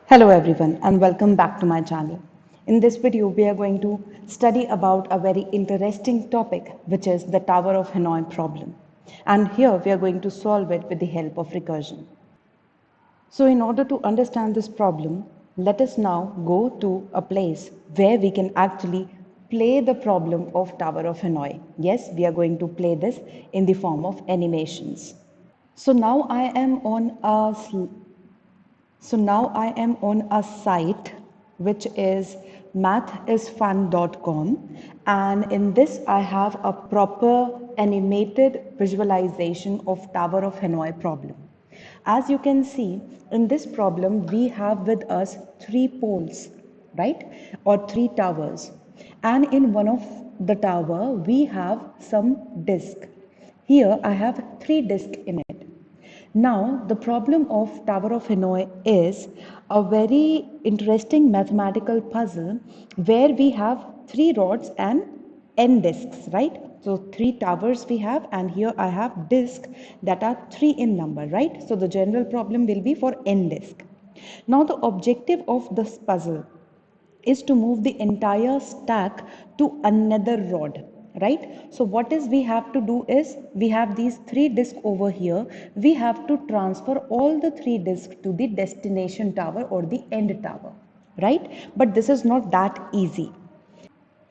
Hello everyone and welcome back to my channel. In this video we are going to study about a very interesting topic which is the Tower of Hanoi problem. And here we are going to solve it with the help of recursion. So in order to understand this problem, let us now go to a place where we can actually play the problem of Tower of Hanoi. Yes, we are going to play this in the form of animations. So now I am on a So now I am on a site which is mathisfun.com, and in this I have a proper animated visualization of Tower of Hanoi problem. As you can see in this problem we have with us three poles, right, or three towers, and in one of the tower we have some disk. Here I have three disks in it. Now, the problem of Tower of Hanoi is a very interesting mathematical puzzle where we have three rods and n disks, right? So, three towers we have, and here I have disks that are three in number, right? So, the general problem will be for n disk. Now, the objective of this puzzle is to move the entire stack to another rod, right? So what is we have to do is we have these three disks over here. We have to transfer all the three disks to the destination tower or the end tower, right? But this is not that easy,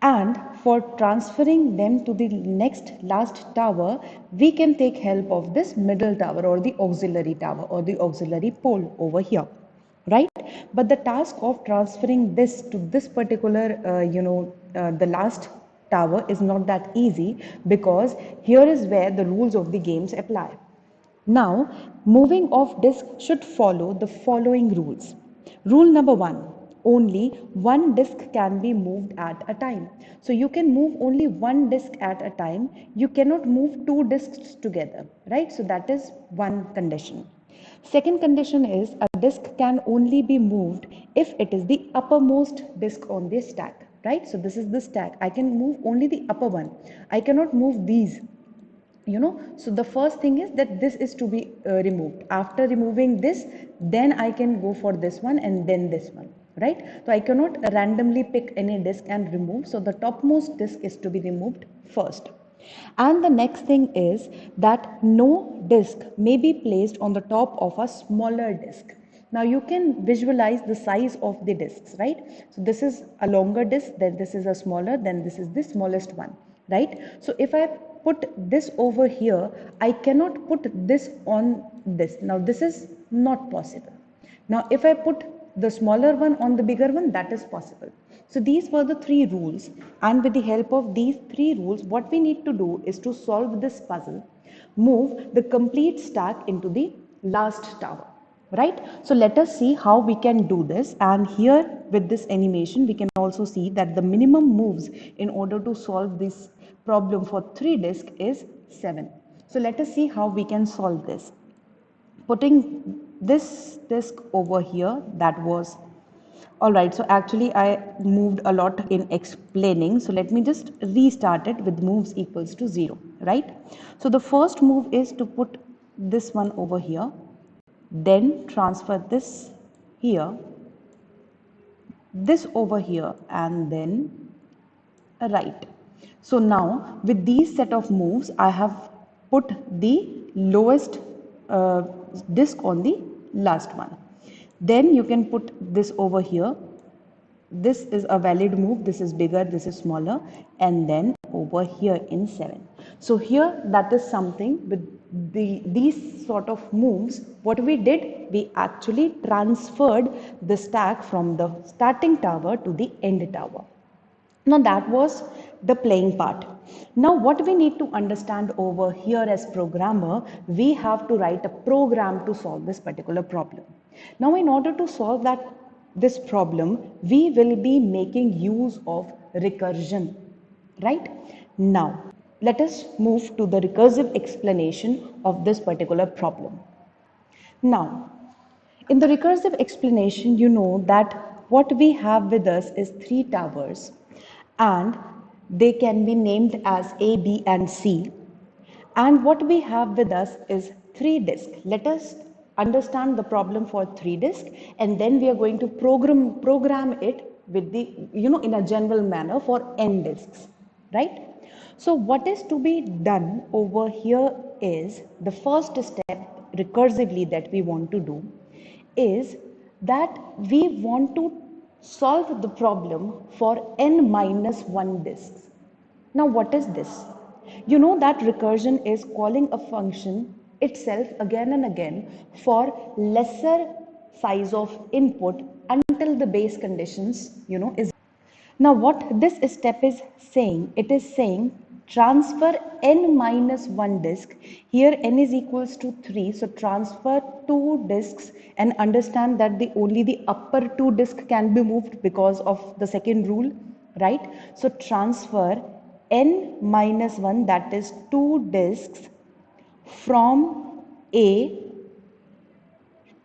and for transferring them to the next last tower we can take help of this middle tower or the auxiliary tower or the auxiliary pole over here, right? But the task of transferring this to this particular the last tower is not that easy, because here is where the rules of the games apply. Now, moving of disk should follow the following rules. Rule number one, only one disk can be moved at a time. So you can move only one disk at a time. You cannot move two disks together, right? So that is one condition. Second condition is a disk can only be moved if it is the uppermost disk on the stack, right? So this is the stack. I can move only the upper one. I cannot move these, so the first thing is that this is to be removed. After removing this, then I can go for this one and then this one, right? So I cannot randomly pick any disk and remove, so the topmost disk is to be removed first. And the next thing is that no disk may be placed on the top of a smaller disk. Now you can visualize the size of the disks, right? So this is a longer disk, then this is a smaller, then this is the smallest one, right? So if I put this over here, I cannot put this on this. Now this is not possible. Now if I put the smaller one on the bigger one, that is possible. So these were the three rules, and with the help of these three rules, what we need to do is to solve this puzzle, move the complete stack into the last tower, right? So let us see how we can do this. And here with this animation we can also see that the minimum moves in order to solve this problem for three disks is 7. So let us see how we can solve this. Putting this disk over here, that was all right. So actually I moved a lot in explaining, so let me just restart it with moves equals to 0, right? So the first move is to put this one over here, then transfer this here, this over here, and then right. So now with these set of moves I have put the lowest disc on the last one. Then you can put this over here. This is a valid move, this is bigger, this is smaller, and then over here in 7. So here that is something with these sort of moves. What we did, we actually transferred the stack from the starting tower to the end tower. Now that was the playing part. Now what we need to understand over here as programmer, we have to write a program to solve this particular problem. Now in order to solve this problem, we will be making use of recursion, right? Now let us move to the recursive explanation of this particular problem. Now, in the recursive explanation, you know that what we have with us is three towers, and they can be named as A, B, and C. And what we have with us is three disks. Let us understand the problem for 3 disk, and then we are going to program it with the, in a general manner for n disks, right? So what is to be done over here is the first step recursively that we want to do is that we want to solve the problem for n minus 1 disks. Now, what is this? You know that recursion is calling a function itself again and again for lesser size of input until the base conditions, is. Now, what this step is saying, it is saying transfer n minus 1 disk. Here n is equals to 3. So transfer 2 disks and understand that only the upper 2 disk can be moved because of the second rule, right? So transfer n minus 1, that is 2 disks from A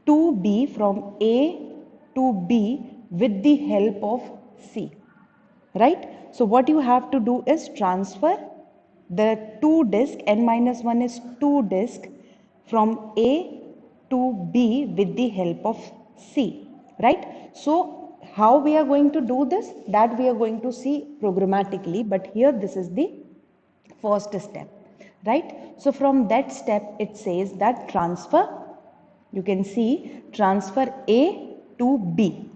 to B, from A to B with the help of C. Right? So what you have to do is transfer the 2 disk, n minus 1 is 2 disk from A to B with the help of C, right? So how we are going to do this, that we are going to see programmatically, but here this is the first step, right? So from that step it says that transfer, you can see transfer A to B.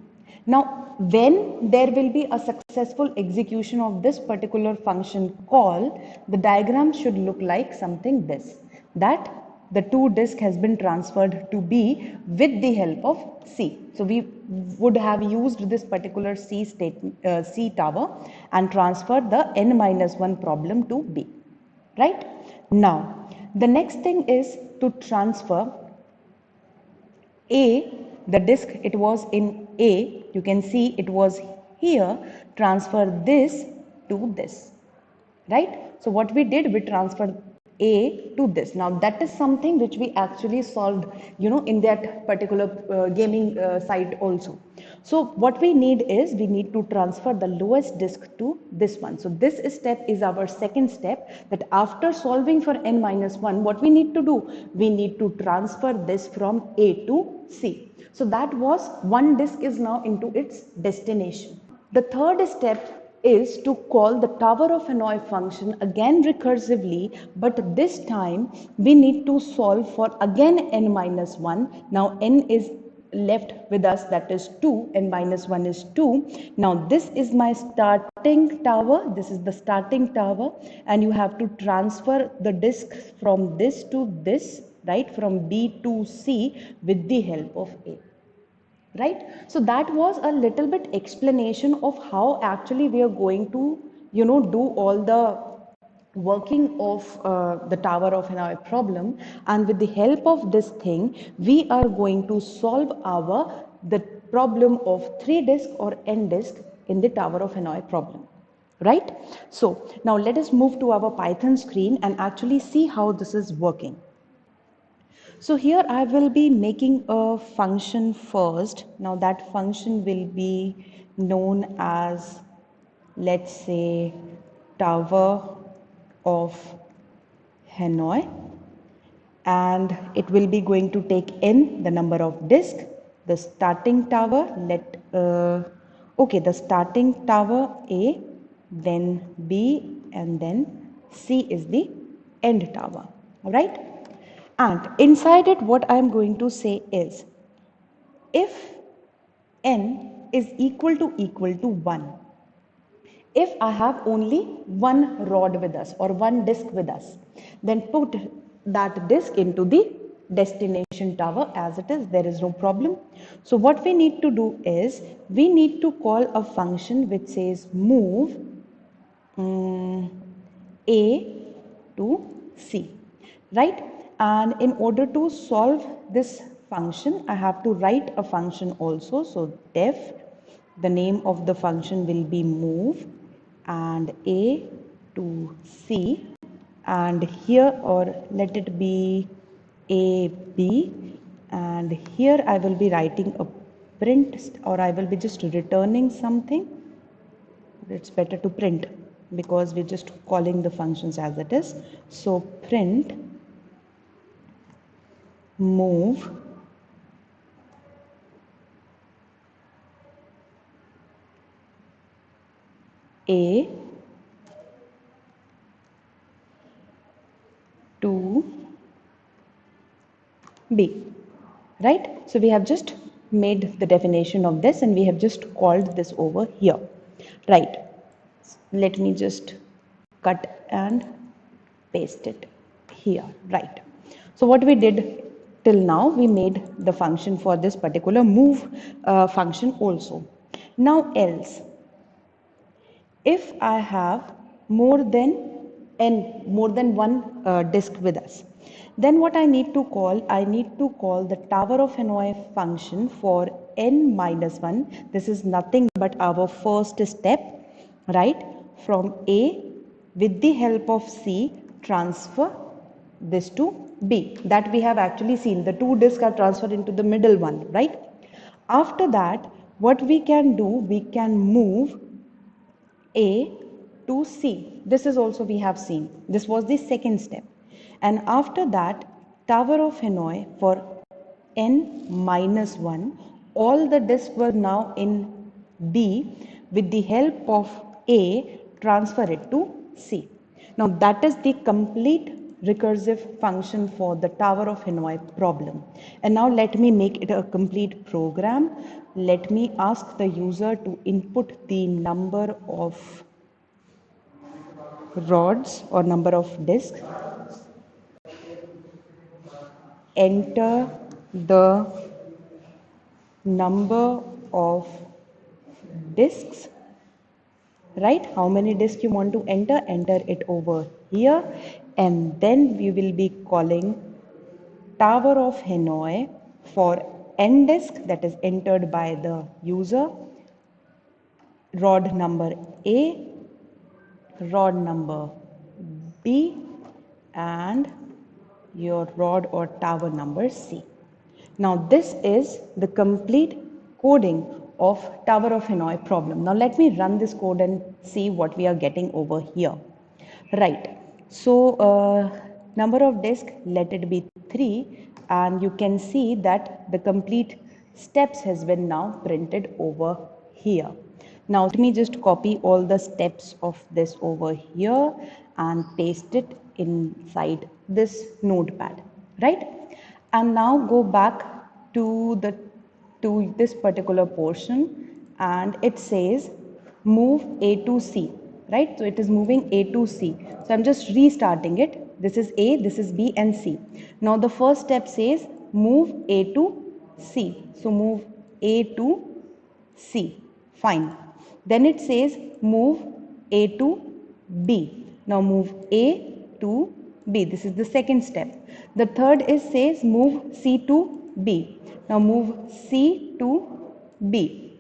Now when there will be a successful execution of this particular function call, the diagram should look like something this, that the 2 disk has been transferred to B with the help of C. So we would have used this particular C tower and transferred the n minus 1 problem to B, right? Now the next thing is to transfer A, the disk, it was in A, you can see it was here, transfer this to this, right? So what we did, we transferred A to this. Now that is something which we actually solved, in that particular gaming site also. So what we need is, we need to transfer the lowest disk to this one. So this step is our second step, that after solving for n minus 1, what we need to do? We need to transfer this from A to C. So that was, one disk is now into its destination. The third step is to call the Tower of Hanoi function again recursively, but this time we need to solve for again n minus 1. Now n is left with us, that is 2, n minus 1 is 2. Now this is my starting tower, this is the starting tower, and you have to transfer the disk from this to this, right, from B to C with the help of A. Right? So that was a little bit explanation of how actually we are going to, do all the working of the Tower of Hanoi problem, and with the help of this thing, we are going to solve the problem of 3 disk or n disk in the Tower of Hanoi problem. Right? So now let us move to our Python screen and actually see how this is working. So here I will be making a function first. Now that function will be known as, let's say, Tower of Hanoi, and it will be going to take n, the number of disk, the starting tower, the starting tower A, then B, and then C is the end tower, all right? And inside it, what I am going to say is, if n is equal to 1, if I have only one rod with us or one disk with us, then put that disk into the destination tower as it is, there is no problem. So what we need to do is, we need to call a function which says move A to C, right? And in order to solve this function, I have to write a function also. So def, the name of the function will be move and A to C, and here, or let it be A, B, and here I will be writing a print, or I will be just returning something. It's better to print because we're just calling the functions as it is. So print move A to B, right? So we have just made the definition of this and we have just called this over here, right? Let me just cut and paste it here, right? So what we did till now, we made the function for this particular move function also. Now else, if I have more than one disk with us, then what I need to call, I need to call the Tower of Hanoi function for n minus 1. This is nothing but our first step, right? From A, with the help of C, transfer this to B. That we have actually seen. The two disks are transferred into the middle one, right? After that, what we can do, we can move A to C. This is also we have seen. This was the second step. And after that, Tower of Hanoi for n minus 1, all the disks were now in B. With the help of A, transfer it to C. Now that is the complete recursive function for the Tower of Hanoi problem. And now let me make it a complete program. Let me ask the user to input the number of rods or number of disks, enter the number of disks, right? How many disks you want to enter it over here, and then we will be calling Tower of Hanoi for n disk, that is entered by the user, rod number A, rod number B, and your rod or tower number C. Now this is the complete coding of Tower of Hanoi problem. Now let me run this code and see what we are getting over here. Right. So number of disk, let it be 3, and you can see that the complete steps has been now printed over here. Now let me just copy all the steps of this over here and paste it inside this notepad, right? And now go back to this particular portion, and it says move A to C, right? So it is moving A to C. So I'm just restarting it. This is A, this is B and C. Now the first step says move A to C. So move A to C. Fine. Then it says move A to B. Now move A to B. This is the second step. The third is says move C to B. Now move C to B.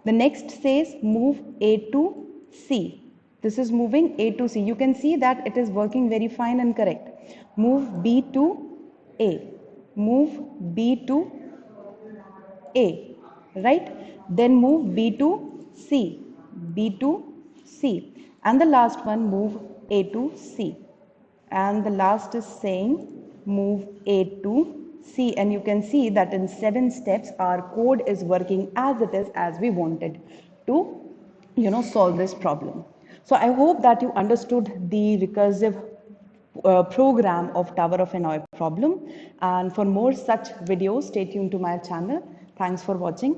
The next says move A to C. This is moving A to C. You can see that it is working very fine and correct. Move B to A. Move B to A, right? Then move B to C, B to C. And the last one, move A to C. And the last is saying move A to C. And you can see that in 7 steps, our code is working as it is, as we wanted to, solve this problem. So I hope that you understood the recursive program of Tower of Hanoi problem. And for more such videos, stay tuned to my channel. Thanks for watching.